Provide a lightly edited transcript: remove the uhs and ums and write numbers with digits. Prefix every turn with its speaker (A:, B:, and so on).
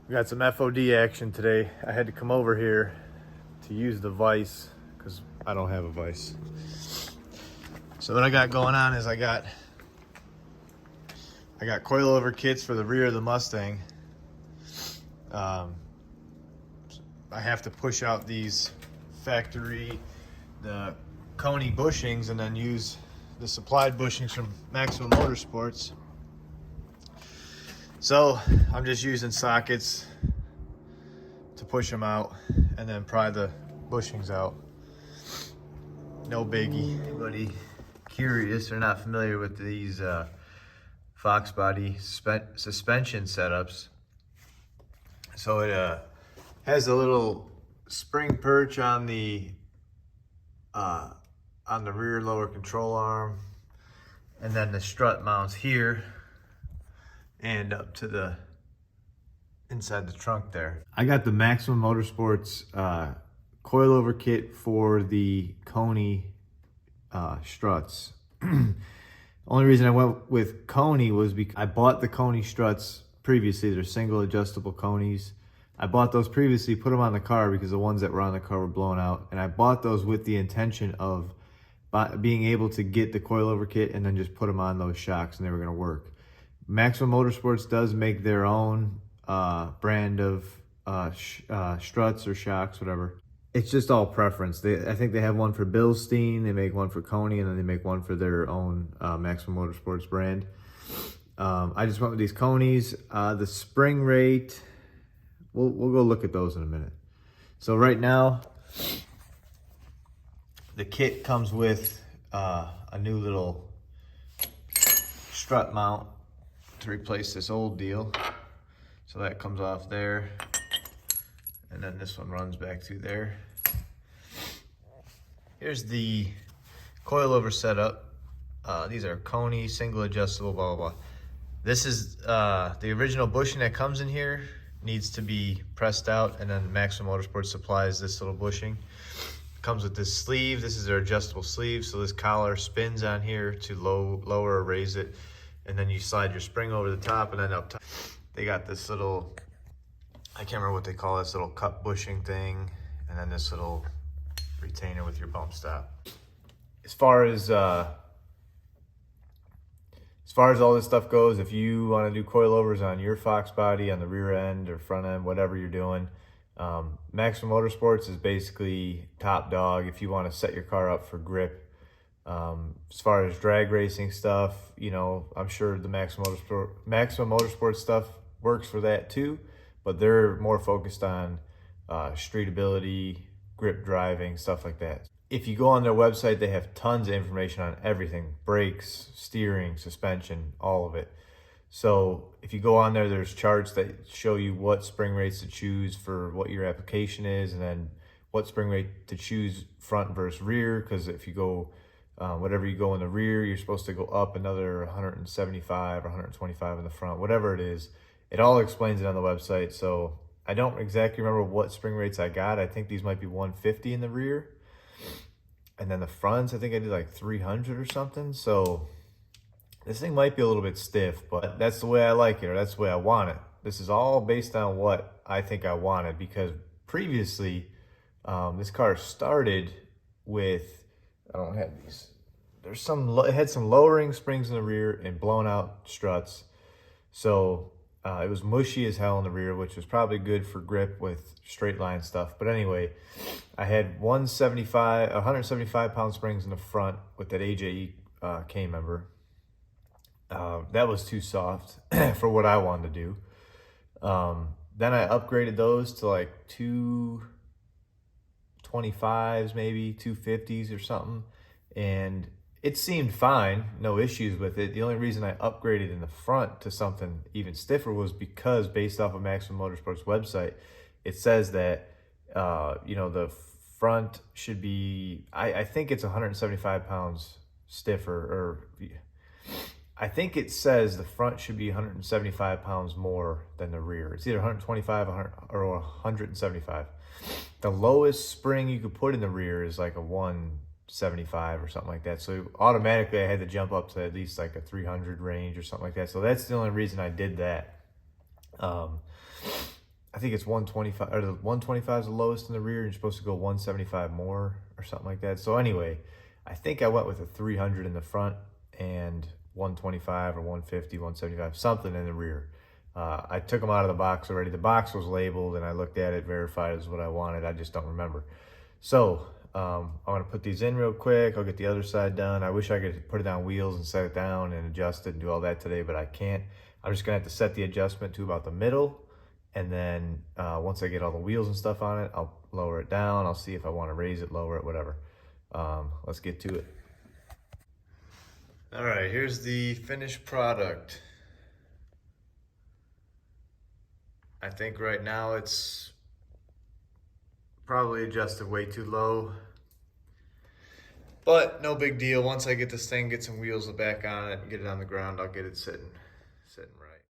A: We got some FOD action today. I had to come over here to use the vise because I don't have a vise. So what I got going on is I got coilover kits for the rear of the Mustang. I have to push out these factory, the Coney bushings, and then use the supplied bushings from Maximum Motorsports. So I'm just using sockets to push them out and then pry the bushings out. No biggie. Anybody curious or not familiar with these Foxbody suspension setups? So it has a little spring perch on the rear lower control arm, and then the strut mounts here and up to the inside the trunk there. I got the Maximum Motorsports coilover kit for the Coney struts. Only reason I went with Coney was because I bought the Coney struts previously. They're single adjustable Coneys. I bought those previously, put them on the car because the ones that were on the car were blown out. And I bought those with the intention of being able to get the coilover kit and then just put them on those shocks, and they were going to work. Maximum Motorsports does make their own brand of struts or shocks, whatever. It's just all preference. I think they have one for Bilstein, they make one for Coney, and then they make one for their own Maximum Motorsports brand. I just went with these Coneys. The spring rate, we'll go look at those in a minute. So right now, the kit comes with a new little strut mount to replace this old deal. So that comes off there, and then this one runs back through there. Here's the coilover setup. These are Coney single adjustable, blah blah blah. This is the original bushing that comes in here needs to be pressed out, and then Maximum Motorsports supplies this little bushing. Comes with this sleeve. This is their adjustable sleeve, so this collar spins on here to lower or raise it, and then you slide your spring over the top, and then up top they got this little, I can't remember what they call this little cup bushing thing, and then this little retainer with your bump stop. As far as all this stuff goes, if you want to do coilovers on your Foxbody, on the rear end or front end, whatever you're doing, Maximum Motorsports is basically top dog if you want to set your car up for grip. As far as drag racing stuff, you know, I'm sure the Maximum Motorsports stuff works for that too, but they're more focused on streetability, grip driving, stuff like that. If you go on their website, they have tons of information on everything: brakes, steering, suspension, all of it. So if you go on there, there's charts that show you what spring rates to choose for what your application is, and then what spring rate to choose front versus rear, because if you go whatever you go in the rear, you're supposed to go up another 175 or 125 in the front, whatever it is. It all explains it on the website. So I don't exactly remember what spring rates I got. I think these might be 150 in the rear, and then the fronts, I think I did like 300 or something. So this thing might be a little bit stiff, but that's the way I like it, or that's the way I want it. This is all based on what I think I wanted, because previously this car started with, I don't have these. It had some lowering springs in the rear and blown out struts. So it was mushy as hell in the rear, which was probably good for grip with straight line stuff. But anyway, I had 175 pound springs in the front with that AJE K member. That was too soft for what I wanted to do. Then I upgraded those to like 225s, maybe 250s or something, and it seemed fine, no issues with it. The only reason I upgraded in the front to something even stiffer was because, based off of Maximum Motorsports website, it says that you know, the front should be, I think it's 175 pounds stiffer, or I think it says the front should be 175 pounds more than the rear. It's either 125 or 175. The lowest spring you could put in the rear is like a 175 or something like that. So automatically I had to jump up to at least like a 300 range or something like that. So that's the only reason I did that. I think it's 125, or the 125 is the lowest in the rear, and you're supposed to go 175 more or something like that. So anyway, I think I went with a 300 in the front and 125 or 150, 175, something in the rear. I took them out of the box already. The box was labeled and I looked at it, verified as what I wanted. I just don't remember. So I'm gonna put these in real quick. I'll get the other side done. I wish I could put it on wheels and set it down and adjust it and do all that today, but I can't. I'm just gonna have to set the adjustment to about the middle. And then once I get all the wheels and stuff on it, I'll lower it down. I'll see if I wanna raise it, lower it, whatever. Let's get to it. All right, here's the finished product. I think right now it's probably adjusted way too low, but no big deal. Once I get this thing, get some wheels back on it, and get it on the ground, I'll get it sitting right.